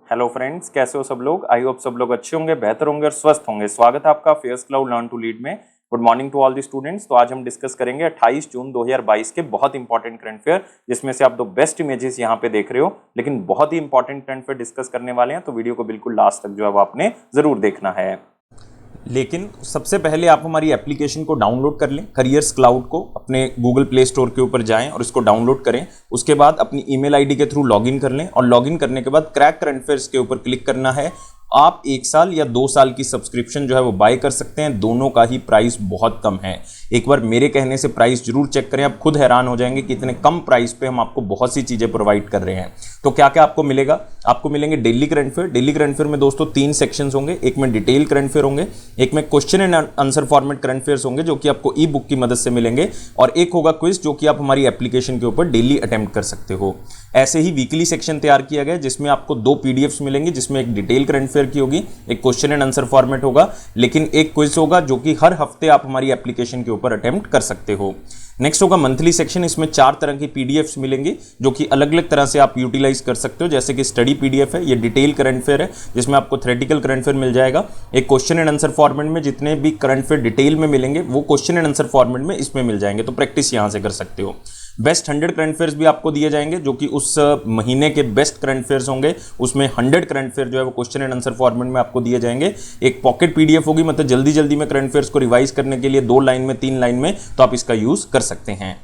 Hello friends, कैसे हो सब लोग। आई होप सब लोग अच्छे होंगे, बेहतर होंगे और स्वस्थ होंगे। स्वागत है आपका Fairs Cloud learn to lead में। Good morning to all the students. तो आज हम डिस्कस करेंगे 28 जून 2022 के बहुत इंपॉर्टेंट करंट फेयर, जिसमें से आप दो बेस्ट इमेजेस यहाँ पे देख रहे हो, लेकिन बहुत ही इंपॉर्टेंट करंट फेयर डिस्कस करने वाले हैं, तो वीडियो को बिल्कुल लास्ट तक जो है वो आपने जरूर देखना है। लेकिन सबसे पहले आप हमारी एप्लीकेशन को डाउनलोड कर लें, करियर्स क्लाउड को अपने गूगल प्ले स्टोर के ऊपर जाएं और इसको डाउनलोड करें। उसके बाद अपनी ईमेल आईडी के थ्रू लॉगिन कर लें और लॉगिन करने के बाद क्रैक करंट अफेयर्स के ऊपर क्लिक करना है। आप 1 साल या 2 साल की सब्सक्रिप्शन जो है वो बाय कर सकते हैं। दोनों का ही प्राइस बहुत कम है। एक बार मेरे कहने से प्राइस जरूर चेक करें, आप खुद हैरान हो जाएंगे कि इतने कम प्राइस पे हम आपको बहुत सी चीजें प्रोवाइड कर रहे हैं। तो क्या क्या आपको मिलेगा? आपको मिलेंगे daily current affair. Daily current affair में दोस्तों 3 सेक्शंस होंगे। एक में डिटेल करंट अफेयर होंगे, एक में question and answer format current affairs होंगे जो कि आपको ई बुक की मदद से मिलेंगे, और एक होगा क्विज जो कि आप हमारी एप्लीकेशन के ऊपर डेली अटेम्प्ट कर सकते हो। ऐसे ही वीकली सेक्शन तैयार किया गया जिसमें आपको 2 पीडीएफ्स मिलेंगे, जिसमें एक डिटेल करंट अफेयर की होगी, एक क्वेश्चन एंड आंसर फॉर्मेट होगा, लेकिन एक क्विज होगा जो कि हर हफ्ते आप हमारी एप्लीकेशन के ऊपर अटेम्प्ट कर सकते हो। नेक्स्ट होगा मंथली सेक्शन। इसमें 4 तरह की पीडीएफ्स मिलेंगे जो कि अलग अलग तरह से आप यूटिलाइज कर सकते हो। जैसे कि स्टडी पीडीएफ है, ये डिटेल करंट अफेयर है जिसमें आपको थ्योरेटिकल करंट अफेयर मिल जाएगा। एक क्वेश्चन एंड आंसर फॉर्मेट में जितने भी करंट अफेयर डिटेल में मिलेंगे वो क्वेश्चन एंड आंसर फॉर्मेट में इसमें मिल जाएंगे, तो प्रैक्टिस यहां से कर सकते हो। बेस्ट 100 करंट अफेयर्स भी आपको दिए जाएंगे जो कि उस महीने के बेस्ट करंट अफेयर्स होंगे। उसमें 100 करंट अफेयर जो है वो क्वेश्चन एंड आंसर फॉर्मेट में आपको दिए जाएंगे। एक पॉकेट पीडीएफ होगी, मतलब जल्दी जल्दी में करंट अफेयर्स को रिवाइज करने के लिए 2 लाइन में 3 लाइन में, तो आप इसका यूज कर सकते हैं।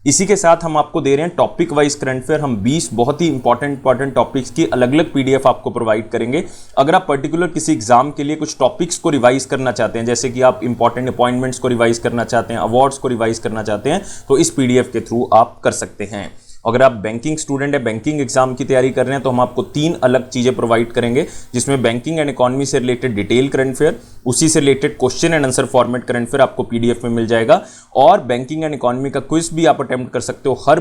इसी के साथ हम आपको दे रहे हैं टॉपिक वाइज करंट अफेयर। हम 20 बहुत ही इंपॉर्टेंट टॉपिक्स की अलग अलग पीडीएफ आपको प्रोवाइड करेंगे। अगर आप पर्टिकुलर किसी एग्जाम के लिए कुछ टॉपिक्स को रिवाइज करना चाहते हैं, जैसे कि आप इंपॉर्टेंट अपॉइंटमेंट्स को रिवाइज करना चाहते हैं, अवार्ड्स को रिवाइज करना चाहते हैं, तो इस पीडीएफ के थ्रू आप कर सकते हैं। अगर आप बैंकिंग स्टूडेंट है, बैंकिंग एग्जाम की तैयारी कर रहे हैं, तो हम आपको 3 अलग चीजें प्रोवाइड करेंगे, जिसमें बैंकिंग एंड इकोनॉमी से रिलेटेड डिटेल करंट अफेयर, उसी से related question and answer format current affair आपको पीडीएफ में मिल जाएगा, और बैंकिंग एंड इकोनॉमी का क्विज भी आप अटेम्प्ट कर सकते हो। हर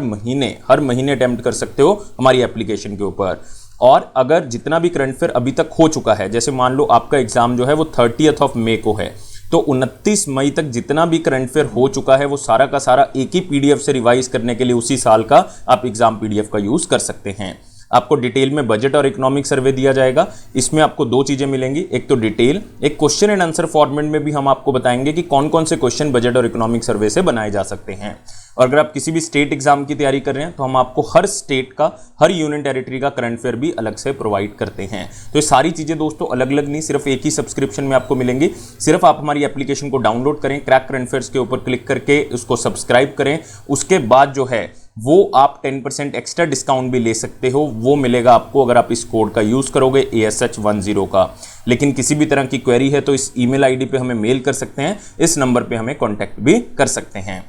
महीने अटेम्प्ट कर सकते हो हमारी एप्लीकेशन के ऊपर। और अगर जितना भी करंट अफेयर अभी तक हो चुका है, जैसे मान लो आपका एग्जाम जो है वो 30 मई को है, तो 29 मई तक जितना भी करंट अफेयर हो चुका है वो सारा का सारा एक ही पीडीएफ से रिवाइज करने के लिए उसी साल का आप एग्जाम पीडीएफ का यूज कर सकते हैं। आपको डिटेल में बजट और इकोनॉमिक सर्वे दिया जाएगा। इसमें आपको 2 चीजें मिलेंगी, एक तो डिटेल, एक क्वेश्चन एंड आंसर फॉर्मेट में भी हम आपको बताएंगे कि कौन कौन से क्वेश्चन बजट और इकोनॉमिक सर्वे से बनाए जा सकते हैं। और अगर आप किसी भी स्टेट एग्जाम की तैयारी कर रहे हैं तो हम आपको हर स्टेट का, हर यूनियन टेरिटरी का करंट अफेयर भी अलग से प्रोवाइड करते हैं। तो ये सारी चीजें दोस्तों अलग अलग नहीं, सिर्फ एक ही सब्सक्रिप्शन में आपको मिलेंगी। सिर्फ आप हमारी एप्लीकेशन को डाउनलोड करें, क्रैक करंट अफेयर्स के ऊपर क्लिक करके उसको सब्सक्राइब करें। उसके बाद जो है वो आप 10% एक्स्ट्रा डिस्काउंट भी ले सकते हो। वो मिलेगा आपको अगर आप इस कोड का यूज करोगे ASH10 का। लेकिन किसी भी तरह की क्वेरी है तो इस ईमेल आईडी पे हमें मेल कर सकते हैं, इस नंबर पे हमें कांटेक्ट भी कर सकते हैं।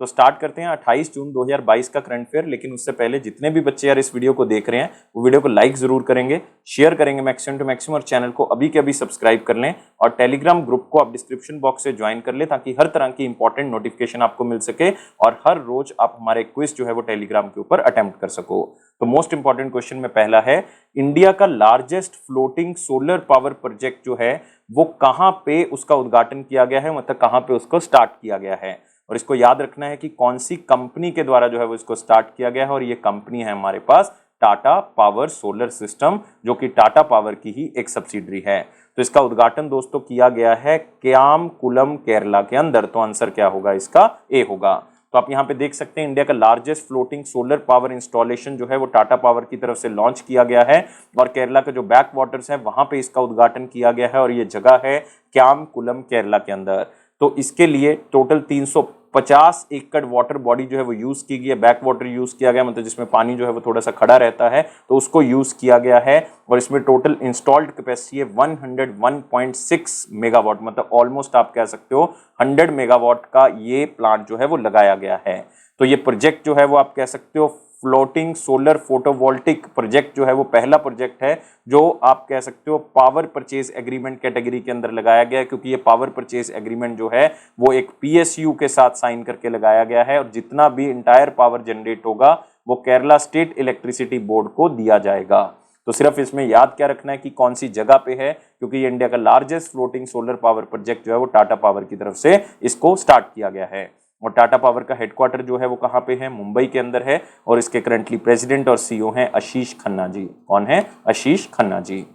तो स्टार्ट करते हैं 28 जून 2022 का करंट अफेयर। लेकिन उससे पहले जितने भी बच्चे यार इस वीडियो को देख रहे हैं वो वीडियो को लाइक जरूर करेंगे, शेयर करेंगे मैक्सिमम टू मैक्सिमम, और चैनल को अभी के अभी सब्सक्राइब कर लें, और टेलीग्राम ग्रुप को आप डिस्क्रिप्शन बॉक्स से ज्वाइन कर लें ताकि हर तरह की इंपॉर्टेंट नोटिफिकेशन आपको मिल सके और हर रोज आप हमारे क्विज जो है वो टेलीग्राम के ऊपर अटेम्प्ट कर सको। तो मोस्ट इंपॉर्टेंट क्वेश्चन में पहला है, इंडिया का largest floating solar power project जो है वो कहां पे उसका उद्घाटन किया गया है, मतलब कहां पे उसको स्टार्ट किया गया है। और इसको याद रखना है कि कौन सी कंपनी के द्वारा जो है वो इसको स्टार्ट किया गया है, और ये कंपनी है हमारे पास टाटा पावर सोलर सिस्टम, जो कि टाटा पावर की ही एक सब्सिडरी है। तो इसका उद्घाटन दोस्तों किया गया है क्यामकुलम केरला के अंदर। तो आंसर क्या होगा इसका? ए होगा। तो आप यहाँ पे देख सकते हैं इंडिया का largest floating solar power installation जो है वो टाटा पावर की तरफ से लॉन्च किया गया है, और केरला के जो बैक वाटर्स हैं वहां पे इसका उद्घाटन किया गया है, और ये जगह है क्यामकुलम केरला के अंदर। तो इसके लिए टोटल 350 एकड़ वाटर बॉडी जो है वो यूज की गई है, बैक वाटर यूज किया गया, मतलब जिसमें पानी जो है वो थोड़ा सा खड़ा रहता है, तो उसको यूज किया गया है। और इसमें टोटल इंस्टॉल्ड कैपेसिटी है 101.6 मेगावाट, मतलब ऑलमोस्ट आप कह सकते हो 100 मेगावाट का ये प्लांट जो है वो लगाया गया है। तो ये प्रोजेक्ट जो है वो आप कह सकते हो फ्लोटिंग सोलर फोटोवोल्टिक प्रोजेक्ट जो है वो पहला प्रोजेक्ट है जो आप कह सकते हो पावर परचेज एग्रीमेंट कैटेगरी के अंदर लगाया गया है, क्योंकि ये पावर परचेज एग्रीमेंट जो है वो एक PSU के साथ साइन करके लगाया गया है, और जितना भी इंटायर पावर जनरेट होगा वो केरला स्टेट इलेक्ट्रिसिटी बोर्ड को दिया जाएगा। तो सिर्फ इसमें याद क्या रखना है कि कौन सी जगह पे है, क्योंकि ये इंडिया का largest floating solar power project जो है वो टाटा पावर की तरफ से इसको स्टार्ट किया गया है। और टाटा पावर का हेडक्वार्टर जो है वो कहाँ पे है, मुंबई के अंदर है। और इसके करंटली प्रेसिडेंट और सीईओ हैं आशीष खन्ना जी। कौन है, आशीष खन्ना जी।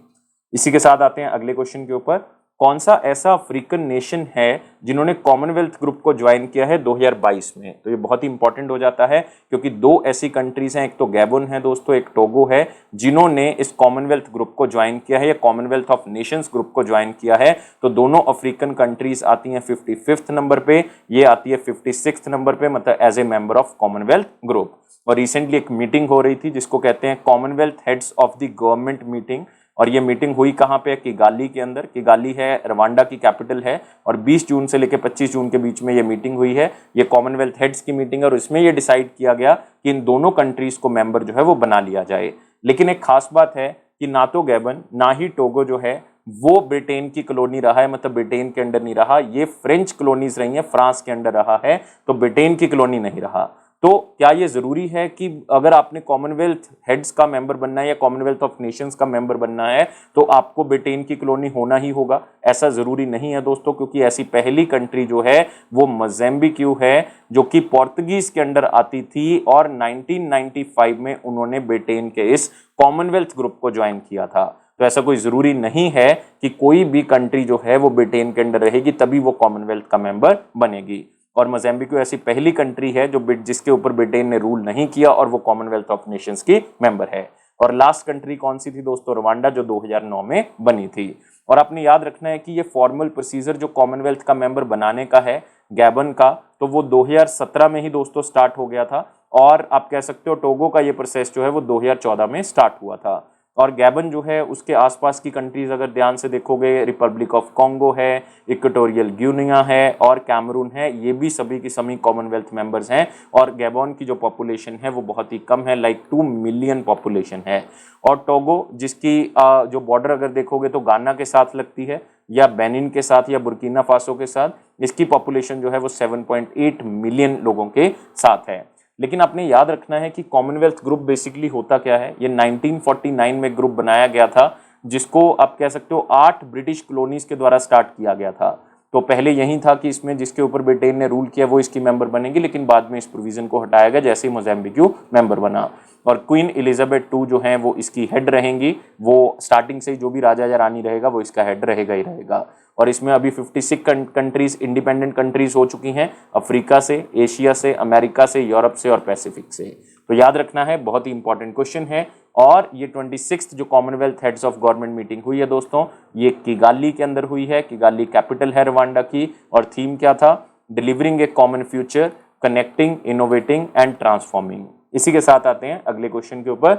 इसी के साथ आते हैं अगले क्वेश्चन के ऊपर। कौन सा ऐसा अफ्रीकन नेशन है जिन्होंने कॉमनवेल्थ ग्रुप को ज्वाइन किया है 2022 में। तो ये बहुत ही इंपॉर्टेंट हो जाता है क्योंकि दो ऐसी कंट्रीज हैं, एक तो गैबोन है दोस्तों, एक टोगो है, जिन्होंने इस कॉमनवेल्थ ग्रुप को ज्वाइन किया है या कॉमनवेल्थ ऑफ नेशंस ग्रुप को ज्वाइन किया है। तो दोनों अफ्रीकन कंट्रीज आती हैं 55th नंबर पे, ये आती है 56th नंबर पे, मतलब as a member of Commonwealth group. और रिसेंटली एक मीटिंग हो रही थी जिसको कहते हैं Commonwealth heads of the government meeting, और ये मीटिंग हुई कहाँ पे, किगाली के अंदर। किगाली है रवांडा की कैपिटल है, और 20 जून से लेकर 25 जून के बीच में ये मीटिंग हुई है। ये कॉमनवेल्थ हेड्स की मीटिंग है और इसमें ये डिसाइड किया गया कि इन दोनों कंट्रीज को मेंबर जो है वो बना लिया जाए। लेकिन एक खास बात है कि ना तो गैबन ना ही टोगो जो है वो ब्रिटेन की कॉलोनी रहा है, मतलब ब्रिटेन के अंडर नहीं रहा। ये फ्रेंच कॉलोनीज रही हैं, फ्रांस के अंडर रहा है, तो ब्रिटेन की कॉलोनी नहीं रहा। तो क्या ये जरूरी है कि अगर आपने कॉमनवेल्थ हेड्स का मेंबर बनना है या कॉमनवेल्थ ऑफ नेशंस का मेंबर बनना है तो आपको ब्रिटेन की कॉलोनी होना ही होगा? ऐसा जरूरी नहीं है दोस्तों, क्योंकि ऐसी पहली कंट्री जो है वो मोज़ेम्बिक्यू है, जो कि पोर्तुगीज के अंडर आती थी और 1995 में उन्होंने ब्रिटेन के इस कॉमनवेल्थ ग्रुप को ज्वाइन किया था। तो ऐसा कोई जरूरी नहीं है कि कोई भी कंट्री जो है वो ब्रिटेन के अंडर रहेगी तभी वो कॉमनवेल्थ का मेंबर बनेगी। और मोज़ेम्बिक ऐसी पहली कंट्री है जो जिसके ऊपर ब्रिटेन ने रूल नहीं किया और वो कॉमनवेल्थ ऑफ नेशंस की मेंबर है। और लास्ट कंट्री कौन सी थी दोस्तों, रवांडा, जो 2009 में बनी थी। और आपने याद रखना है कि ये फॉर्मल प्रोसीजर जो कॉमनवेल्थ का मेंबर बनाने का है गैबन का, तो वो 2017 में ही दोस्तों स्टार्ट हो गया था। और आप कह सकते हो टोगो का ये प्रोसेस जो है वो 2014 में स्टार्ट हुआ था। और गैबन जो है उसके आसपास की कंट्रीज अगर ध्यान से देखोगे, रिपब्लिक ऑफ कॉन्गो है, इक्वेटोरियल गिनिया है और कैमरून है, ये भी सभी की सभी कॉमनवेल्थ मेंबर्स हैं। और गैबन की जो पॉपुलेशन है वो बहुत ही कम है, लाइक 2 मिलियन पॉपुलेशन है। और टोगो जिसकी जो बॉर्डर अगर देखोगे तो गाना के साथ लगती है या बेनिन के साथ या बुर्किना फासो के साथ, इसकी पॉपुलेशन जो है वो 7.8 मिलियन लोगों के साथ है। लेकिन आपने याद रखना है कि कॉमनवेल्थ ग्रुप बेसिकली होता क्या है। ये 1949 में ग्रुप बनाया गया था, जिसको आप कह सकते हो 8 ब्रिटिश कॉलोनीज के द्वारा स्टार्ट किया गया था। तो पहले यही था कि इसमें जिसके ऊपर ब्रिटेन ने रूल किया वो इसकी मेंबर बनेगी, लेकिन बाद में इस प्रोविजन को हटाया गया जैसे ही मोज़ेम्बिक मेंबर बना। और क्वीन एलिजाबेथ II जो हैं वो इसकी हेड रहेंगी। वो स्टार्टिंग से ही जो भी राजा या रानी रहेगा वो इसका हेड रहेगा ही रहेगा। और इसमें अभी 56 कंट्रीज इंडिपेंडेंट कंट्रीज हो चुकी हैं, अफ्रीका से, एशिया से, अमेरिका से, यूरोप से और पैसिफिक से। तो याद रखना है, बहुत ही इंपॉर्टेंट क्वेश्चन है। और ये 26th जो Commonwealth heads of government meeting हुई है दोस्तों, ये किगाली के अंदर हुई है। किगाली कैपिटल है रवांडा की। और थीम क्या था, delivering A common future, connecting, innovating and transforming. इसी के साथ आते हैं अगले क्वेश्चन के ऊपर।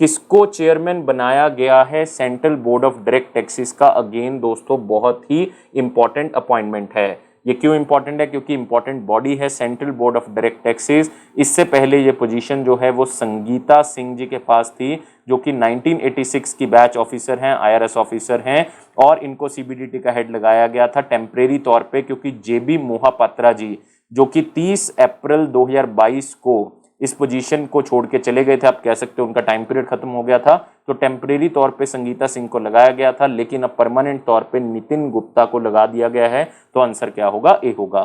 किसको चेयरमैन बनाया गया है central board of direct taxes का? अगेन दोस्तों बहुत ही इंपॉर्टेंट अपॉइंटमेंट है। ये क्यों इंपॉर्टेंट है? क्योंकि इंपॉर्टेंट बॉडी है central board of direct taxes. इससे पहले ये पोजीशन जो है वो संगीता सिंह जी के पास थी, जो कि 1986 की बैच ऑफिसर हैं, IRS ऑफिसर हैं। और इनको CBDT का हेड लगाया गया था टेम्परेरी तौर पे, क्योंकि JB मोहापात्रा जी जो कि 30 अप्रैल 2022 को इस पोजीशन को छोड़ के चले गए थे। आप कह सकते हो उनका टाइम पीरियड खत्म हो गया था, तो टेम्परेरी तौर पे संगीता सिंह को लगाया गया था, लेकिन अब परमानेंट तौर पे नितिन गुप्ता को लगा दिया गया है। तो आंसर क्या होगा, ए होगा।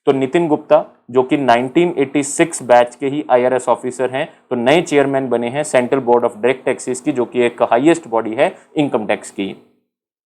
तो नितिन गुप्ता जो कि 1986 बैच के ही IRS ऑफिसर हैं, तो नए चेयरमैन बने हैं central board of direct taxes की, जो कि एक हाईएस्ट बॉडी है इनकम टैक्स की।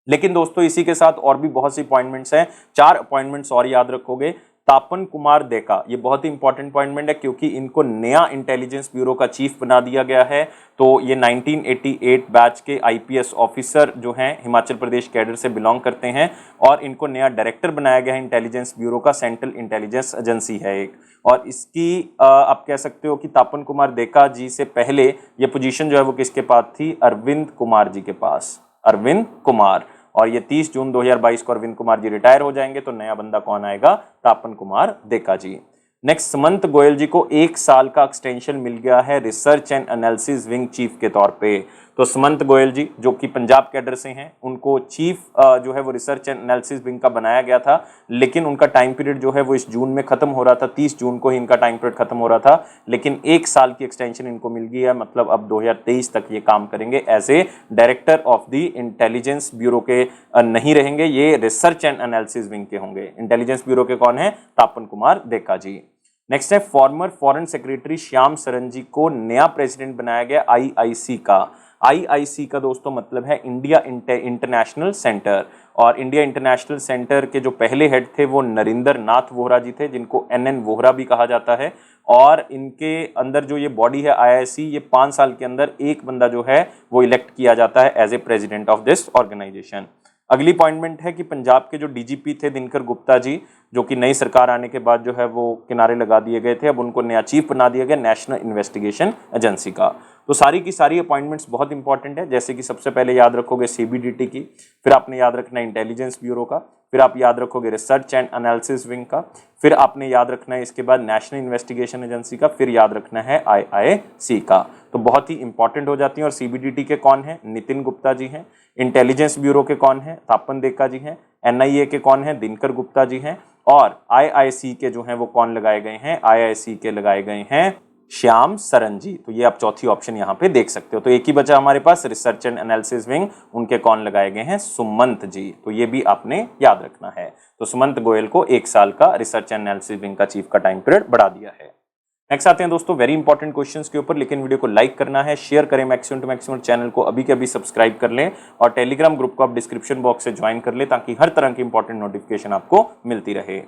लेकिन दोस्तों इसी के साथ और भी बहुत सी अपॉइंटमेंट्स हैं, 4 अपॉइंटमेंट्स और याद रखोगे। तापन कुमार देका, ये बहुत ही इंपॉर्टेंट अपॉइंटमेंट है क्योंकि इनको नया इंटेलिजेंस ब्यूरो का चीफ बना दिया गया है। तो ये 1988 बैच के IPS ऑफिसर जो हैं हिमाचल प्रदेश कैडर से बिलोंग करते हैं, और इनको नया डायरेक्टर बनाया गया है इंटेलिजेंस ब्यूरो का। सेंट्रल इंटेलिजेंस एजेंसी है एक। और इसकी आप कह सकते हो कि तापन कुमार देका जी से पहले ये पोजीशन जो है वो किसके पास थी, अरविंद कुमार जी के पास, अरविंद कुमार। और ये 30 जून 2022 को अरविंद कुमार जी रिटायर हो जाएंगे, तो नया बंदा कौन आएगा, तापन कुमार देका जी। नेक्स्ट, सुमंत गोयल जी को 1 साल का एक्सटेंशन मिल गया है research and analysis wing chief के तौर पे। तो सुमंत गोयल जी जो कि पंजाब कैडर से हैं, उनको चीफ जो है वो रिसर्च एंड एनालिसिस विंग का बनाया गया था, लेकिन उनका टाइम पीरियड जो है वो इस जून में खत्म हो रहा था, 30 जून को ही इनका टाइम पीरियड खत्म हो रहा था। लेकिन 1 साल की एक्सटेंशन इनको मिल गई है, मतलब अब 2023 तक ये काम करेंगे as a director of the Intelligence Bureau के नहीं रहेंगे, ये रिसर्च एंड एनालिसिस विंग के होंगे। इंटेलिजेंस ब्यूरो के कौन है, तापन कुमार देका जी। नेक्स्ट है former foreign secretary Shyam Saran ji को नया प्रेसिडेंट बनाया गया आईआईसी का। आईआईसी का दोस्तों मतलब है इंडिया इंटरनेशनल सेंटर, और इंडिया इंटरनेशनल सेंटर के जो पहले हेड थे वो नरेंद्र नाथ वोहरा जी थे, जिनको एनएन वोहरा भी कहा जाता है। और इनके अंदर जो ये बॉडी है आईआईसी, ये 5 साल के अंदर एक बंदा जो है वो इलेक्ट किया जाता है as a president of this organisation. अगली अपॉइंटमेंट है कि पंजाब के जो डीजीपी थे दिनकर गुप्ता जी, जो कि नई सरकार आने के बाद जो है वो किनारे लगा दिए गए थे, अब उनको नया चीफ बना दिया गया नेशनल इन्वेस्टिगेशन एजेंसी का। तो सारी की सारी अपॉइंटमेंट्स बहुत इंपॉर्टेंट है, जैसे कि सबसे पहले याद रखोगे सीबीडीटी की, फिर आपने याद रखना है इंटेलिजेंस ब्यूरो का, फिर आप याद रखोगे रिसर्च एंड एनालिसिस विंग का, फिर आपने याद रखना है इसके बाद नेशनल इन्वेस्टिगेशन एजेंसी का, फिर याद रखना है आईआईसी का। तो बहुत ही इंपॉर्टेंट हो जाती हैं। और सीबीडीटी के कौन है? नितिन गुप्ता जी हैं। इंटेलिजेंस ब्यूरो के कौन है? तापन देक्का जी हैं। एनआईए के कौन है? दिनकर गुप्ता जी हैं। और आईआईसी के जो हैं वो कौन लगाए गए हैं? आईआईसी के लगाए गए हैं श्याम सरन जी। तो ये आप चौथी ऑप्शन यहाँ पे देख सकते हो। तो एक ही बचा हमारे पास रिसर्च एंड एनालिसिस विंग, उनके कौन लगाए गए हैं? सुमंत जी। तो ये भी आपने याद रखना है। तो सुमंत गोयल को 1 साल का रिसर्च एंड एनालिसिस विंग का चीफ का टाइम पीरियड बढ़ा दिया है। नेक्स्ट आते हैं दोस्तों वेरी इंपॉर्टेंट क्वेश्चंस के ऊपर, लेकिन वीडियो को लाइक करना है, शेयर करें मैक्सिमम टू मैक्सिमम, चैनल को अभी के अभी सब्सक्राइब कर लें और टेलीग्राम ग्रुप को आप डिस्क्रिप्शन बॉक्स से ज्वाइन कर लें ताकि हर तरह की इंपॉर्टेंट नोटिफिकेशन आपको मिलती रहे।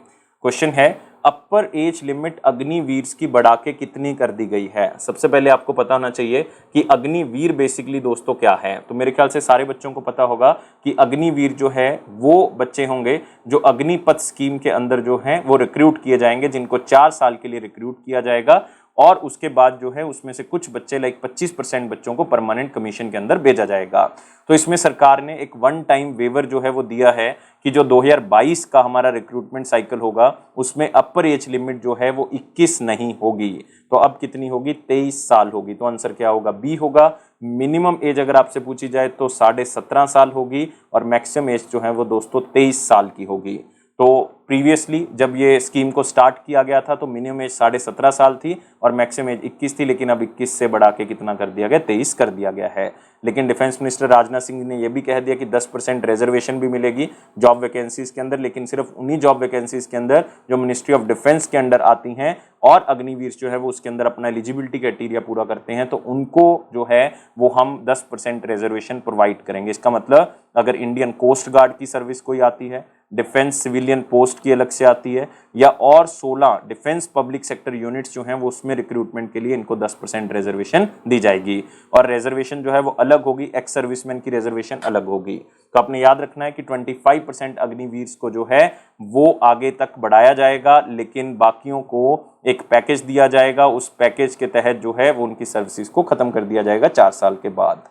क्वेश्चन है अपर एज लिमिट अग्निवीर की बढ़ा के कितनी कर दी गई है? सबसे पहले आपको पता होना चाहिए कि अग्निवीर बेसिकली दोस्तों क्या है। तो मेरे ख्याल से सारे बच्चों को पता होगा कि अग्निवीर जो है वो बच्चे होंगे जो अग्निपथ स्कीम के अंदर जो है वो रिक्रूट किए जाएंगे, जिनको 4 साल के लिए रिक्रूट किया जाएगा और उसके बाद जो है उसमें से कुछ बच्चे लाइक 25% बच्चों को परमानेंट कमीशन के अंदर भेजा जाएगा। तो इसमें सरकार ने एक वन टाइम वेवर जो है वो दिया है कि जो 2022 का हमारा रिक्रूटमेंट साइकिल होगा उसमें अपर एज लिमिट जो है वो 21 नहीं होगी, तो अब कितनी होगी? 23 साल होगी। तो आंसर क्या होगा? बी होगा। मिनिमम एज अगर आपसे पूछी जाए तो 17.5 साल होगी और मैक्सिमम एज जो है वो दोस्तों 23 साल की होगी। तो प्रीवियसली जब ये स्कीम को स्टार्ट किया गया था तो मिनिमम एज 17.5 साल थी और मैक्सिमम एज 21 थी, लेकिन अब 21 से बढ़ा के कितना कर दिया गया? 23 कर दिया गया है। लेकिन डिफेंस मिनिस्टर राजनाथ सिंह ने यह भी कह दिया कि 10% रिजर्वेशन भी मिलेगी जॉब वैकेंसीज के अंदर, लेकिन सिर्फ उन्हीं जॉब वैकेंसीज के अंदर जो मिनिस्ट्री ऑफ डिफेंस के अंडर आती हैं और अग्निवीर जो है वो उसके अंदर अपना एलिजिबिलिटी क्राइटेरिया पूरा करते हैं, तो उनको जो है वो हम 10% रिजर्वेशन प्रोवाइड करेंगे। इसका मतलब अगर इंडियन कोस्ट गार्ड की सर्विस कोई आती है, डिफेंस सिविलियन पोस्ट की अलग से आती है, या और 16 डिफेंस पब्लिक सेक्टर यूनिट्स जो हैं वो उसमें रिक्रूटमेंट के लिए इनको 10% रिजर्वेशन दी जाएगी। और रिजर्वेशन जो है वो अलग होगी, एक्स सर्विसमैन की रिजर्वेशन अलग होगी। तो आपने याद रखना है कि 25% अग्निवीर को जो है वो आगे तक बढ़ाया जाएगा, लेकिन बाकियों को एक पैकेज दिया जाएगा, उस पैकेज के तहत जो है वो उनकी सर्विसेज को खत्म कर दिया जाएगा 4 साल के बाद।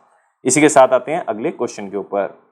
इसी के साथ आते हैं अगले क्वेश्चन के ऊपर।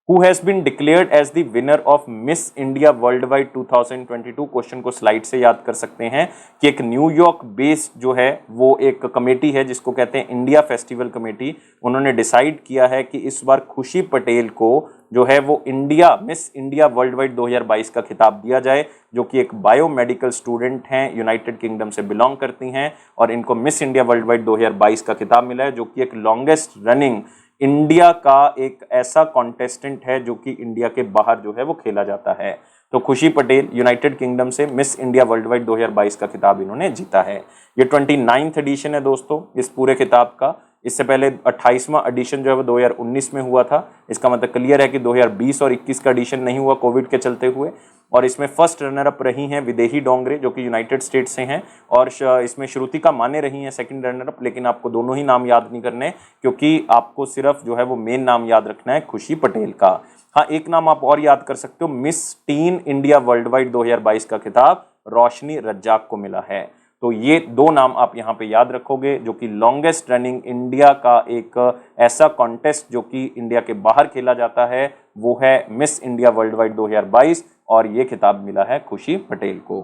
Who has been declared as the winner of Miss India Worldwide 2022? Question को स्लाइड से याद कर सकते हैं कि एक न्यूयॉर्क बेस्ड जो है वो एक कमेटी है जिसको कहते हैं इंडिया फेस्टिवल कमेटी। उन्होंने डिसाइड किया है कि इस बार खुशी पटेल को जो है वो मिस इंडिया वर्ल्डवाइड 2022 का खिताब दिया जाए, जो कि एक बायोमेडिकल स्टूडेंट हैं, यूनाइटेड किंगडम से बिलोंग करती हैं और इनको मिस इंडिया वर्ल्डवाइड 2022 का खिताब मिला है, जो कि एक लॉन्गेस्ट रनिंग इंडिया का एक ऐसा कॉन्टेस्टेंट है जो कि इंडिया के बाहर जो है वो खेला जाता है। तो खुशी पटेल यूनाइटेड किंगडम से मिस इंडिया वर्ल्डवाइड 2022 का खिताब इन्होंने जीता है। ये 29th एडिशन है दोस्तों इस पूरे खिताब का। इससे पहले 28वां एडिशन जो है वो 2019 में हुआ था। इसका मतलब क्लियर है कि 2020 और 21 का एडिशन नहीं हुआ कोविड के चलते हुए। और इसमें फर्स्ट रनर अप रही हैं विदेही डोंगरे जो कि यूनाइटेड स्टेट्स से हैं, और इसमें श्रुतिका माने रही हैं सेकंड रनर अप। लेकिन आपको दोनों ही नाम याद नहीं करने, क्योंकि आपको सिर्फ जो है वो मेन नाम याद रखना है खुशी पटेल का। हाँ, एक नाम आप और याद कर सकते हो, मिस टीन इंडिया वर्ल्डवाइड 2022 का खिताब रोशनी रज्जाक को मिला है। तो ये 2 नाम आप यहाँ पे याद रखोगे, जो कि लॉन्गेस्ट रनिंग इंडिया का एक ऐसा कॉन्टेस्ट जो कि इंडिया के बाहर खेला जाता है वो है मिस इंडिया वर्ल्डवाइड 2022, और ये खिताब मिला है खुशी पटेल को।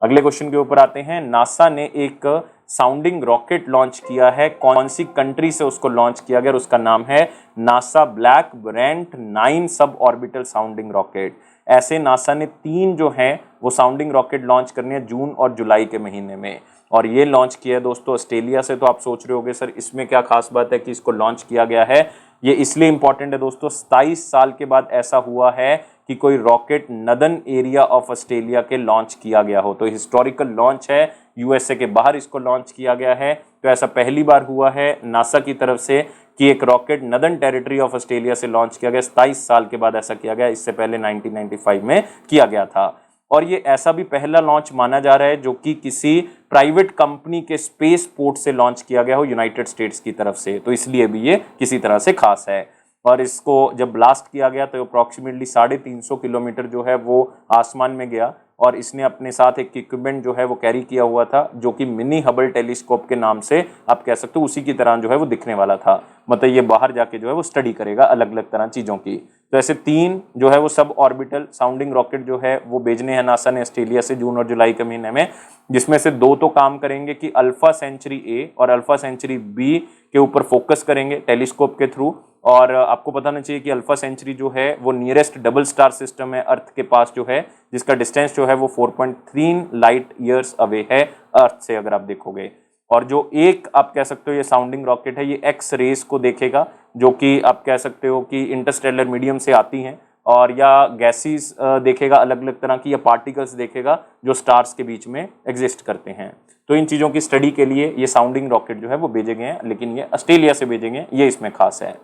अगले क्वेश्चन के ऊपर आते हैं। नासा ने एक साउंडिंग रॉकेट लॉन्च किया है, कौन सी कंट्री से उसको लॉन्च किया गया? उसका नाम है NASA black Brent 9 sub orbital sounding rocket. ऐसे नासा ने 3 जो हैं वो साउंडिंग रॉकेट लॉन्च करने हैं जून और जुलाई के महीने में, और ये लॉन्च किया है दोस्तों ऑस्ट्रेलिया से। तो आप सोच रहे होगे सर इसमें क्या खास बात है कि इसको लॉन्च किया गया है? ये इसलिए इंपॉर्टेंट है दोस्तों, 27 साल के बाद ऐसा हुआ है कि कोई rocket northern area of Australia के लॉन्च किया गया हो। तो हिस्टोरिकल लॉन्च है, यूएसए के बाहर इसको लॉन्च किया गया है। तो ऐसा पहली बार हुआ है नासा की तरफ से कि एक rocket northern territory of Australia से लॉन्च किया गया। 27 साल के बाद ऐसा किया गया, इससे पहले 1995 में किया गया था। और ये ऐसा भी पहला लॉन्च माना जा रहा है जो कि किसी प्राइवेट कंपनी के स्पेस पोर्ट से लॉन्च किया गया हो यूनाइटेड स्टेट्स की तरफ से। तो इसलिए भी ये किसी तरह से खास है। और इसको जब ब्लास्ट किया गया तो अप्रॉक्सीमेटली 350 किलोमीटर जो है वो आसमान में गया। और इसने अपने साथ एक इक्विपमेंट जो है वो कैरी किया हुआ था, जो कि मिनी हबल टेलीस्कोप के नाम से आप कह सकते हो, उसी की तरह जो है वो दिखने वाला था। मतलब ये बाहर जाके जो है वो स्टडी करेगा अलग अलग तरह चीज़ों की। तो ऐसे 3 जो है वो सब ऑर्बिटल साउंडिंग रॉकेट जो है वो भेजने हैं नासा ने ऑस्ट्रेलिया से जून और जुलाई के महीने में, जिसमें से 2 तो काम करेंगे कि अल्फा सेंचुरी ए और अल्फा सेंचुरी बी के ऊपर फोकस करेंगे टेलीस्कोप के थ्रू। और आपको बताना चाहिए कि अल्फा सेंचुरी जो है वो नियरेस्ट डबल स्टार सिस्टम है अर्थ के पास जो है, जिसका डिस्टेंस जो है वो 4.3 लाइट ईयर्स अवे है अर्थ से, अगर आप देखोगे। और जो एक आप कह सकते हो ये साउंडिंग रॉकेट है, ये एक्स रेस को देखेगा, जो कि आप कह सकते हो कि इंटरस्टेलर मीडियम से आती हैं, और या गैसेस देखेगा अलग अलग तरह की, या पार्टिकल्स देखेगा जो स्टार्स के बीच में एग्जिस्ट करते हैं। तो इन चीज़ों की स्टडी के लिए ये साउंडिंग रॉकेट जो है वो भेजे गए हैं, लेकिन ये ऑस्ट्रेलिया से भेजे गए हैं, ये इसमें खास है।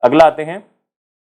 अगला आते हैं,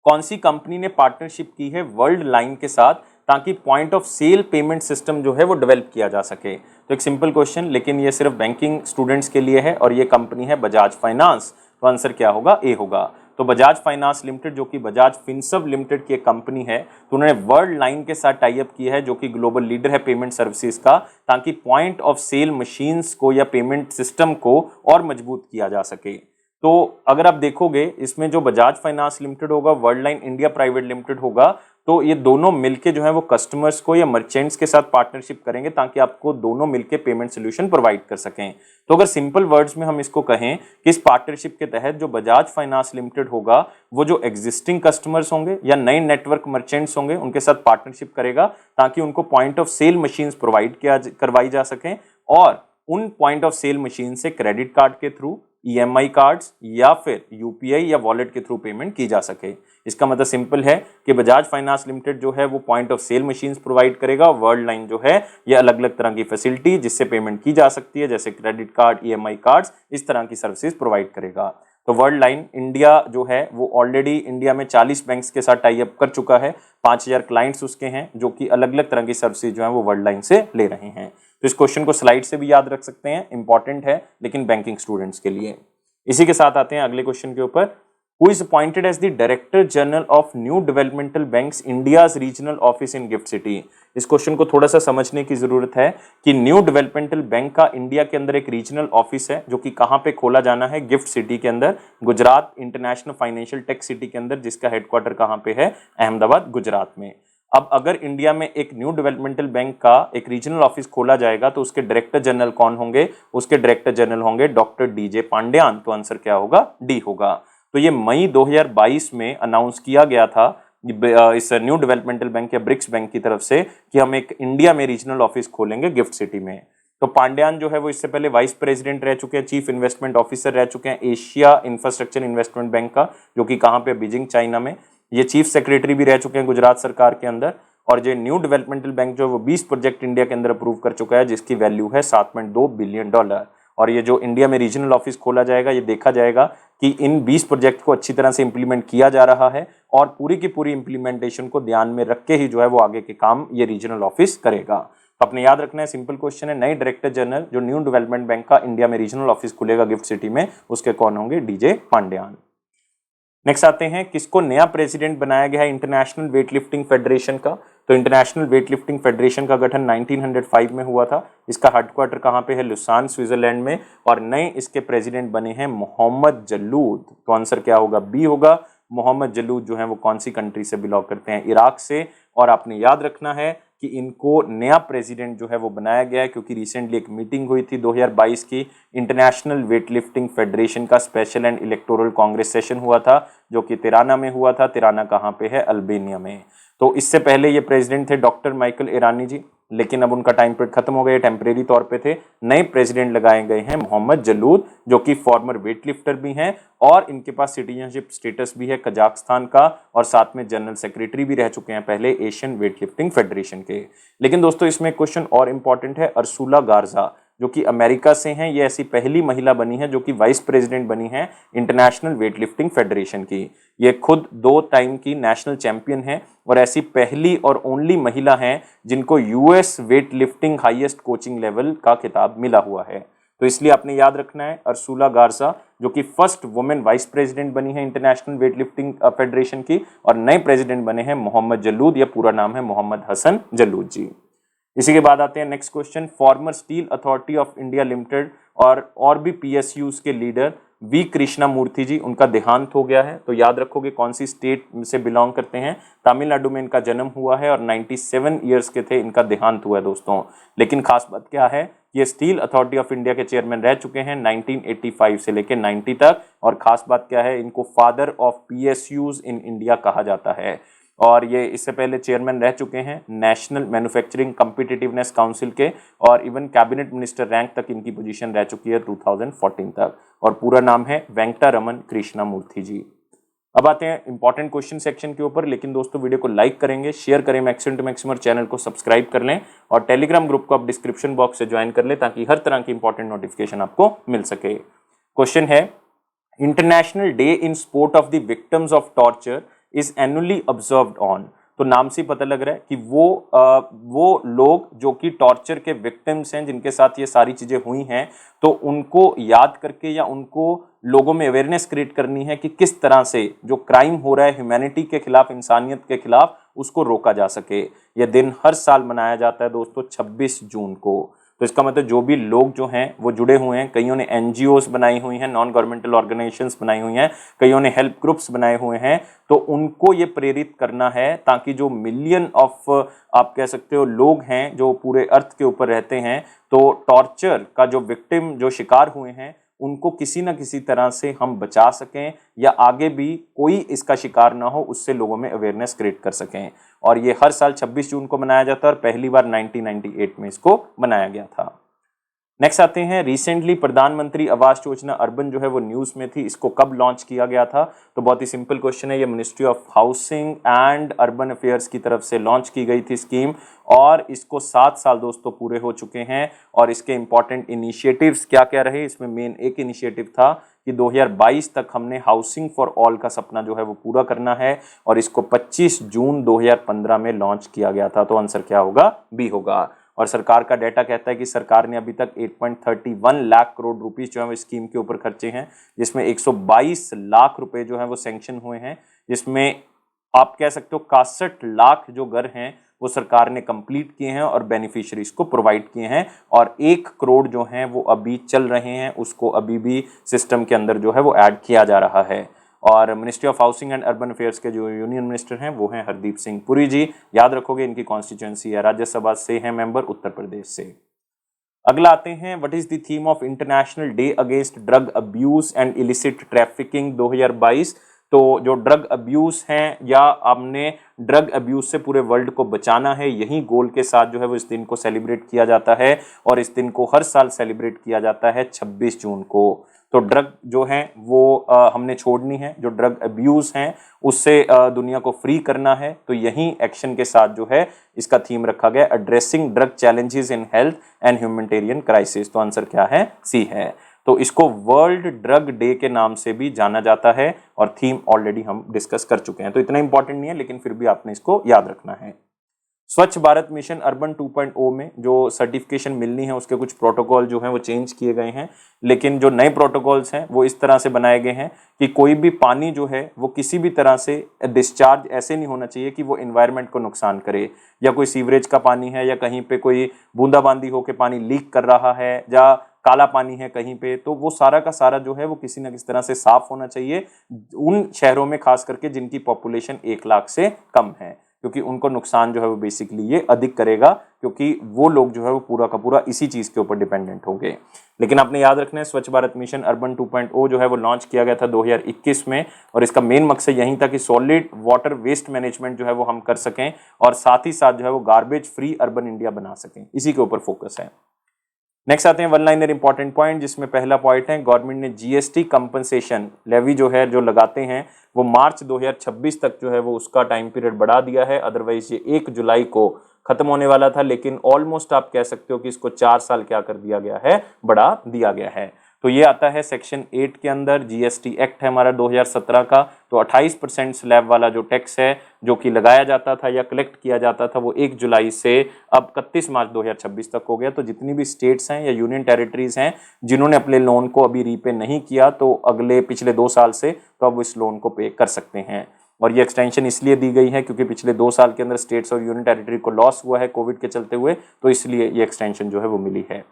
कौन सी कंपनी ने पार्टनरशिप की है वर्ल्ड लाइन के साथ ताकि point of sale payment system जो है वो डेवलप किया जा सके। तो एक सिंपल क्वेश्चन, लेकिन ये सिर्फ बैंकिंग स्टूडेंट्स के लिए है, और ये कंपनी है बजाज फाइनेंस। तो आंसर क्या होगा? ए होगा। तो बजाज फाइनेंस लिमिटेड, जो कि बजाज फिनसर्व लिमिटेड की एक कंपनी है, तो उन्होंने वर्ल्ड लाइन के साथ टाई अप किया है, जो कि ग्लोबल लीडर है पेमेंट सर्विसेज का, ताकि पॉइंट ऑफ सेल मशीन्स को या पेमेंट सिस्टम को और मजबूत किया जा सके। तो अगर आप देखोगे इसमें जो बजाज फाइनेंस लिमिटेड होगा, world line India private limited होगा, तो ये दोनों मिलके जो है वो कस्टमर्स को या मर्चेंट्स के साथ पार्टनरशिप करेंगे, ताकि आपको दोनों मिलके पेमेंट सोल्यूशन प्रोवाइड कर सकें। तो अगर सिंपल वर्ड्स में हम इसको कहें कि इस पार्टनरशिप के तहत जो बजाज फाइनेंस लिमिटेड होगा, वो जो एग्जिस्टिंग कस्टमर्स होंगे या नए नेटवर्क मर्चेंट्स होंगे उनके साथ पार्टनरशिप करेगा, ताकि उनको point of sale machines provide करवाई जा सकें, और उन पॉइंट ऑफ सेल मशीन से क्रेडिट कार्ड के थ्रू, ईएमआई कार्ड्स या फिर यूपीआई या वॉलेट के थ्रू पेमेंट की जा सके। इसका मतलब सिंपल है कि बजाज फाइनेंस लिमिटेड जो है वो point of sale machines provide करेगा, वर्ल्ड लाइन जो है ये अलग अलग तरह की फैसिलिटी जिससे पेमेंट की जा सकती है, जैसे क्रेडिट कार्ड, ईएमआई कार्ड्स, इस तरह की सर्विसेज प्रोवाइड करेगा। तो वर्ल्ड लाइन इंडिया जो है वो ऑलरेडी इंडिया में 40 बैंक्स के साथ टाई अप कर चुका है, 5000 क्लाइंट्स उसके हैं, जो कि अलग अलग तरह की सर्विसेज जो है वो वर्ल्ड लाइन से ले रहे हैं। तो इस क्वेश्चन को स्लाइड से भी याद रख सकते हैं, इंपॉर्टेंट है लेकिन बैंकिंग स्टूडेंट्स के लिए। इसी के साथ आते हैं अगले क्वेश्चन के ऊपर, who is appointed as the director general of new developmental banks India's regional office in GIFT City. इस क्वेश्चन को थोड़ा सा समझने की जरूरत है कि न्यू डेवलपमेंटल बैंक का इंडिया के अंदर एक रीजनल ऑफिस है, जो कि कहां पे खोला जाना है? गिफ्ट सिटी के अंदर, Gujarat international financial tech city के अंदर, जिसका हेडक्वार्टर कहां पे है? अहमदाबाद, गुजरात में। अब अगर इंडिया में एक न्यू डेवलपमेंटल बैंक का एक रीजनल ऑफिस खोला जाएगा, तो उसके डायरेक्टर जनरल कौन होंगे? उसके डायरेक्टर जनरल होंगे डॉक्टर डीजे पांड्यान। तो आंसर क्या होगा? डी होगा। तो ये मई 2022 में अनाउंस किया गया था इस न्यू डेवलपमेंटल बैंक या ब्रिक्स बैंक की तरफ से कि हम एक इंडिया में रीजनल ऑफिस खोलेंगे गिफ्ट सिटी में। तो पांड्यान जो है वो इससे पहले वाइस प्रेसिडेंट रह चुके हैं, चीफ इन्वेस्टमेंट ऑफिसर रह चुके हैं एशिया इंफ्रास्ट्रक्चर इन्वेस्टमेंट बैंक का, जो कि कहां पे? बीजिंग, चाइना में। ये चीफ सेक्रेटरी भी रह चुके हैं गुजरात सरकार के अंदर। और जो न्यू डेवलपमेंटल बैंक जो है वो 20 प्रोजेक्ट इंडिया के अंदर अप्रूव कर चुका है, जिसकी वैल्यू है $7.2 बिलियन। और ये जो इंडिया में रीजनल ऑफिस खोला जाएगा, ये देखा जाएगा कि इन 20 प्रोजेक्ट को अच्छी तरह से इंप्लीमेंट किया जा रहा है, और पूरी की पूरी इंप्लीमेंटेशन को ध्यान में रख के ही जो है वो आगे के काम ये रीजनल ऑफिस करेगा। तो अपने याद रखना है, सिंपल क्वेश्चन है, नए डायरेक्टर जनरल जो न्यू डेवलपमेंट बैंक का इंडिया में रीजनल ऑफिस खुलेगा गिफ्ट सिटी में, उसके कौन होंगे? डीजे पांड्यान। नेक्स्ट आते हैं, किसको नया प्रेसिडेंट बनाया गया है इंटरनेशनल वेटलिफ्टिंग फेडरेशन का? तो इंटरनेशनल वेटलिफ्टिंग फेडरेशन का गठन 1905 में हुआ था। इसका हेडक्वार्टर कहां पे है? लुसान, स्विट्जरलैंड में। और नए इसके प्रेसिडेंट बने हैं मोहम्मद जलूद। तो आंसर क्या होगा? बी होगा। मोहम्मद जलूद जो है वो कौन सी कंट्री से बिलोंग करते हैं? इराक से। और आपने याद रखना है कि इनको नया प्रेसिडेंट जो है वो बनाया गया है, क्योंकि रिसेंटली एक मीटिंग हुई थी 2022 की, इंटरनेशनल वेटलिफ्टिंग फेडरेशन का special and electoral Congress session हुआ था, जो कि तिराना में हुआ था। तिराना कहाँ पे है? अल्बानिया में। तो इससे पहले ये प्रेसिडेंट थे डॉक्टर माइकल ईरानी जी, लेकिन अब उनका टाइम पीरियड खत्म हो गया, टेम्परेरी तौर पे थे। नए प्रेसिडेंट लगाए गए हैं मोहम्मद जलूद, जो कि फॉर्मर वेट लिफ्टर भी हैं और इनके पास सिटीजनशिप स्टेटस भी है कजाकिस्तान का, और साथ में जनरल सेक्रेटरी भी रह चुके हैं पहले एशियन वेट लिफ्टिंग फेडरेशन के। लेकिन दोस्तों इसमें क्वेश्चन और इंपॉर्टेंट है, अर्सुला गार्जा जो कि अमेरिका से हैं, ये ऐसी पहली महिला बनी है जो कि वाइस प्रेसिडेंट बनी है इंटरनेशनल वेट लिफ्टिंग फेडरेशन की। ये खुद 2 टाइम की नेशनल चैंपियन है और ऐसी पहली और ओनली महिला हैं जिनको US weight lifting highest coaching level का खिताब मिला हुआ है। तो इसलिए आपने याद रखना है अर्सुला गार्जा, जो कि फर्स्ट वुमेन वाइस प्रेसिडेंट बनी है इंटरनेशनल वेट लिफ्टिंग फेडरेशन की, और नए प्रेसिडेंट बने हैं मोहम्मद जलूद, या पूरा नाम है मोहम्मद हसन जलूद जी। इसी के बाद आते हैं next question, farmer steel authority of India limited और भी पीएसयूज के लीडर वी कृष्णा मूर्ति जी, उनका देहांत हो गया है। तो याद रखोगे कौन सी स्टेट से बिलोंग करते हैं, तमिलनाडु में इनका जन्म हुआ है और 97 ईयर्स के थे इनका देहांत हुआ है दोस्तों। लेकिन खास बात क्या है, ये स्टील अथॉरिटी ऑफ इंडिया के चेयरमैन रह चुके हैं 1985 से लेकर 90 तक, और खास बात क्या है, इनको father of PSUs in India कहा जाता है। और ये इससे पहले चेयरमैन रह चुके हैं नेशनल मैन्युफैक्चरिंग कॉम्पिटिटिवनेस काउंसिल के, और इवन कैबिनेट मिनिस्टर रैंक तक इनकी पोजीशन रह चुकी है 2014 तक, और पूरा नाम है वेंकटरमन कृष्णा मूर्ति जी। अब आते हैं इंपॉर्टेंट क्वेश्चन सेक्शन के ऊपर। लेकिन दोस्तों वीडियो को लाइक करेंगे, शेयर करें मैक्सिमम टू मैक्सिमम, चैनल को सब्सक्राइब कर लें और टेलीग्राम ग्रुप को आप डिस्क्रिप्शन बॉक्स से ज्वाइन कर लें ताकि हर तरह की इंपॉर्टेंट नोटिफिकेशन आपको मिल सके। क्वेश्चन है, international day in support of the victims of torture is annually observed on. तो नाम से पता लग रहा है कि वो लोग जो कि टॉर्चर के विक्टिम्स हैं, जिनके साथ ये सारी चीजें हुई हैं, तो उनको याद करके या उनको लोगों में अवेयरनेस क्रिएट करनी है कि किस तरह से जो क्राइम हो रहा है ह्यूमैनिटी के खिलाफ, इंसानियत के खिलाफ, उसको रोका जा सके। यह दिन हर साल मनाया जाता है दोस्तों 26 जून को। तो इसका मतलब जो भी लोग जो हैं वो जुड़े हुए हैं, कईयों ने एनजीओस बनाई हुई हैं, नॉन गवर्नमेंटल ऑर्गेनाइजेशंस बनाई हुई हैं, कईयों ने हेल्प ग्रुप्स बनाए हुए हैं, तो उनको ये प्रेरित करना है ताकि जो मिलियन ऑफ आप कह सकते हो लोग हैं जो पूरे अर्थ के ऊपर रहते हैं, तो टॉर्चर का जो विक्टिम, जो शिकार हुए हैं, उनको किसी ना किसी तरह से हम बचा सकें या आगे भी कोई इसका शिकार ना हो, उससे लोगों में अवेयरनेस क्रिएट कर सकें। और ये हर साल 26 जून को मनाया जाता है और पहली बार 1998 में इसको बनाया गया था। नेक्स्ट आते हैं, रिसेंटली प्रधानमंत्री आवास योजना अर्बन जो है वो न्यूज में थी, इसको कब लॉन्च किया गया था? तो बहुत ही सिंपल क्वेश्चन है, ये ministry of housing and urban affairs की तरफ से लॉन्च की गई थी स्कीम, और इसको 7 साल दोस्तों पूरे हो चुके हैं। और इसके इंपॉर्टेंट इनिशिएटिव्स क्या क्या रहे, इसमें मेन एक इनिशिएटिव था कि 2022 तक हमने हाउसिंग फॉर ऑल का सपना जो है वो पूरा करना है, और इसको 25 जून 2015 में लॉन्च किया गया था। तो आंसर क्या होगा? बी होगा। और सरकार का डाटा कहता है कि सरकार ने अभी तक 8.31 लाख करोड़ रुपीस जो है वो स्कीम के ऊपर खर्चे हैं, जिसमें 122 लाख रुपए जो है वो सैंक्शन हुए हैं, जिसमें आप कह सकते हो 61 लाख जो घर हैं वो सरकार ने कंप्लीट किए हैं और बेनिफिशियरीज को प्रोवाइड किए हैं, और 1 करोड़ जो हैं वो अभी चल रहे हैं, उसको अभी भी सिस्टम के अंदर जो है वो ऐड किया जा रहा है। और ministry of housing and urban affairs के जो यूनियन मिनिस्टर हैं वो हैं हरदीप सिंह पुरी जी। याद रखोगे इनकी कॉन्स्टिट्यूएंसी है, राज्यसभा से हैं मेंबर, उत्तर प्रदेश से। अगला आते हैं, what is the theme of international day against drug abuse and illicit trafficking 2022। तो जो ड्रग अब्यूज हैं या हमने ड्रग अब्यूज से पूरे वर्ल्ड को बचाना है, यही गोल के साथ जो है वो इस दिन को सेलिब्रेट किया जाता है, और इस दिन को हर साल सेलिब्रेट किया जाता है 26 जून को। तो ड्रग जो है वो हमने छोड़नी है, जो ड्रग अब्यूज हैं उससे दुनिया को फ्री करना है। तो यही एक्शन के साथ जो है इसका थीम रखा गया, addressing drug challenges in health and humanitarian crisis. तो आंसर क्या है? सी है। तो इसको वर्ल्ड ड्रग डे के नाम से भी जाना जाता है, और थीम ऑलरेडी हम डिस्कस कर चुके हैं, तो इतना इंपॉर्टेंट नहीं है, लेकिन फिर भी आपने इसको याद रखना है। स्वच्छ भारत मिशन अर्बन 2.0 में जो सर्टिफिकेशन मिलनी है उसके कुछ प्रोटोकॉल जो हैं वो चेंज किए गए हैं, लेकिन जो नए प्रोटोकॉल्स हैं वो इस तरह से बनाए गए हैं कि कोई भी पानी जो है वो किसी भी तरह से डिस्चार्ज ऐसे नहीं होना चाहिए कि वो एनवायरनमेंट को नुकसान करे, या कोई सीवरेज का पानी है या कहीं पे कोई बूंदाबांदी होकर पानी लीक कर रहा है या काला पानी है कहीं पे, तो वो सारा का सारा जो है वो किसी ना किसी तरह से साफ होना चाहिए उन शहरों में, खास करके जिनकी पॉपुलेशन 1 लाख से कम है। क्योंकि उनको नुकसान जो है वो बेसिकली ये अधिक करेगा, क्योंकि वो लोग जो है वो पूरा का पूरा इसी चीज के ऊपर डिपेंडेंट होंगे। लेकिन आपने याद रखना है, स्वच्छ भारत मिशन अर्बन 2.0 जो है वो लॉन्च किया गया था 2021 में, और इसका मेन मकसद यही था कि सॉलिड वाटर वेस्ट मैनेजमेंट जो है वो हम कर सकें और साथ ही साथ जो है वो गार्बेज फ्री अर्बन इंडिया बना सकें, इसी के ऊपर फोकस है। नेक्स्ट आते हैं वन लाइनर इंपॉर्टेंट पॉइंट, जिसमें पहला पॉइंट है गवर्नमेंट ने जीएसटी कंपनसेशन लेवी जो है जो लगाते हैं वो मार्च 2026 तक जो है वो उसका टाइम पीरियड बढ़ा दिया है। अदरवाइज ये 1 जुलाई को खत्म होने वाला था, लेकिन ऑलमोस्ट आप कह सकते हो कि इसको 4 साल क्या कर दिया गया है, बढ़ा दिया गया है। तो ये आता है सेक्शन 8 के अंदर, जीएसटी एक्ट है हमारा 2017 का। तो 28% स्लैब वाला जो टैक्स है जो कि लगाया जाता था या कलेक्ट किया जाता था वो 1 जुलाई से अब 31 मार्च 2026 तक हो गया। तो जितनी भी स्टेट्स हैं या यूनियन टेरिटरीज हैं जिन्होंने अपने लोन को अभी रीपे नहीं किया, तो अगले पिछले 2 साल से तो अब इस लोन को पे कर सकते हैं। और ये एक्सटेंशन इसलिए दी गई है क्योंकि पिछले 2 साल के अंदर स्टेट्स और यूनियन टेरिटरी को लॉस हुआ है कोविड के चलते हुए, तो इसलिए ये एक्सटेंशन जो है वो मिली है।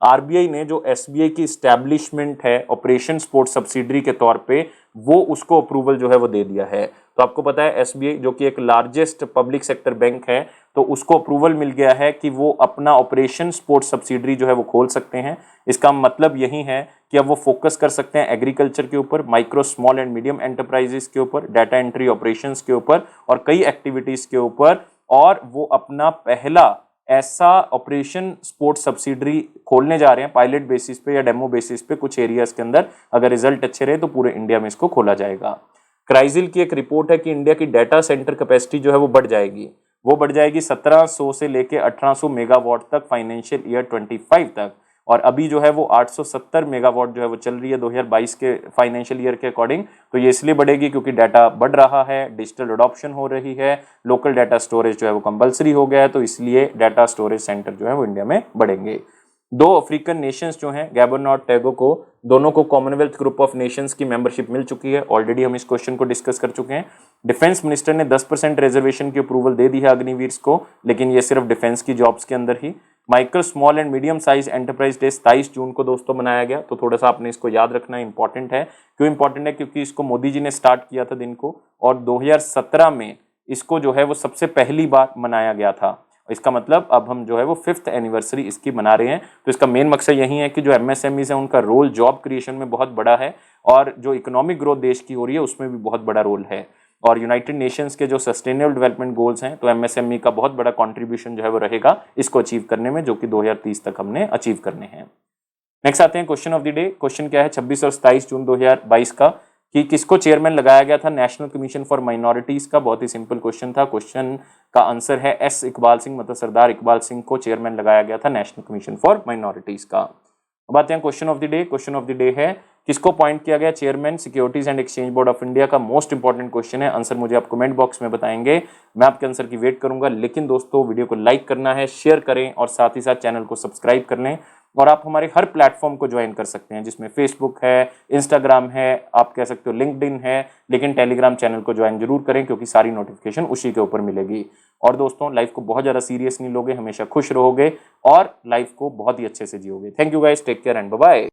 आरबीआई ने जो एसबीआई की स्टैब्लिशमेंट है ऑपरेशन सपोर्ट सब्सिडरी के तौर पे, वो उसको अप्रूवल जो है वो दे दिया है। तो आपको पता है एसबीआई जो कि एक लार्जेस्ट पब्लिक सेक्टर बैंक है, तो उसको अप्रूवल मिल गया है कि वो अपना ऑपरेशन सपोर्ट सब्सिडरी जो है वो खोल सकते हैं। इसका मतलब यही है कि अब वो फोकस कर सकते हैं एग्रीकल्चर के ऊपर, micro small and medium enterprises के ऊपर, डाटा एंट्री ऑपरेशंस के ऊपर और कई एक्टिविटीज के ऊपर, और वो अपना पहला ऐसा ऑपरेशन सपोर्ट सब्सिडरी खोलने जा रहे हैं पायलट बेसिस पे या डेमो बेसिस पे कुछ एरियाज के अंदर। अगर रिजल्ट अच्छे रहे तो पूरे इंडिया में इसको खोला जाएगा। क्राइजिल की एक रिपोर्ट है कि इंडिया की डाटा सेंटर कैपेसिटी जो है वो बढ़ जाएगी, 1700 से लेके 1800 मेगावाट तक फाइनेंशियल ईयर 25 तक, और अभी जो है वो 870 मेगावाट जो है वो चल रही है 2022 के फाइनेंशियल ईयर के अकॉर्डिंग। तो ये इसलिए बढ़ेगी क्योंकि डाटा बढ़ रहा है, डिजिटल अडॉप्शन हो रही है, लोकल डाटा स्टोरेज जो है वो कंपलसरी हो गया है, तो इसलिए डाटा स्टोरेज सेंटर जो है वो इंडिया में बढ़ेंगे। 2 अफ्रीकन नेशंस जो हैं गैबन और टोगो को, दोनों को कॉमनवेल्थ ग्रुप ऑफ नेशंस की मेंबरशिप मिल चुकी है। ऑलरेडी हम इस क्वेश्चन को डिस्कस कर चुके हैं। डिफेंस मिनिस्टर ने 10% रिजर्वेशन की अप्रूवल दे दी है अग्निवीर को, लेकिन ये सिर्फ डिफेंस की जॉब्स के अंदर ही। Micro small and medium size enterprise day 27 जून को दोस्तों मनाया गया, तो थोड़ा सा आपने इसको याद रखना इंपॉर्टेंट है। क्यों इंपॉर्टेंट है? क्योंकि इसको मोदी जी ने स्टार्ट किया था दिन को, और 2017 में इसको जो है वो सबसे पहली बार मनाया गया था। इसका मतलब अब हम जो है वो 5th एनिवर्सरी इसकी मना रहे हैं। तो इसका मेन मकसद यही है कि जो एमएसएमईज है उनका रोल जॉब क्रिएशन में बहुत बड़ा है, और जो इकोनॉमिक ग्रोथ देश की हो रही है उसमें भी बहुत बड़ा रोल है। और यूनाइटेड नेशंस के जो सस्टेनेबल डेवलपमेंट गोल्स हैं, तो एमएसएमई का बहुत बड़ा कंट्रीब्यूशन जो है वो रहेगा इसको अचीव करने में, जो कि 2030 तक हमने अचीव करने हैं। नेक्स्ट आते हैं question of the day. Question क्या है 26 और 27 जून 2022 का, कि किसको चेयरमैन लगाया गया था नेशनल कमीशन फॉर माइनॉरिटीज का। बहुत ही सिंपल क्वेश्चन था। क्वेश्चन का आंसर है एस इकबाल सिंह, मतलब सरदार इकबाल सिंह को चेयरमैन लगाया गया था नेशनल कमीशन फॉर माइनॉरिटीज का। अब आते हैं question of the day. Question of the day है किसको अपॉइंट किया गया chairman securities and exchange board of India का। मोस्ट इंपॉर्टेंट क्वेश्चन है, आंसर मुझे आप कमेंट बॉक्स में बताएंगे, मैं आपके आंसर की वेट करूंगा। लेकिन दोस्तों वीडियो को लाइक करना है, शेयर करें और साथ ही साथ चैनल को सब्सक्राइब कर लें। और आप हमारे हर प्लेटफॉर्म को ज्वाइन कर सकते हैं, जिसमें फेसबुक है, इंस्टाग्राम है, आप कह सकते हो लिंक्डइन है, लेकिन टेलीग्राम चैनल को ज्वाइन जरूर करें क्योंकि सारी नोटिफिकेशन उसी के ऊपर मिलेगी। और दोस्तों लाइफ को बहुत ज़्यादा सीरियस नहीं लोगे, हमेशा खुश रहोगे और लाइफ को बहुत ही अच्छे से जियोगे। Thank you guys, take care and bye bye.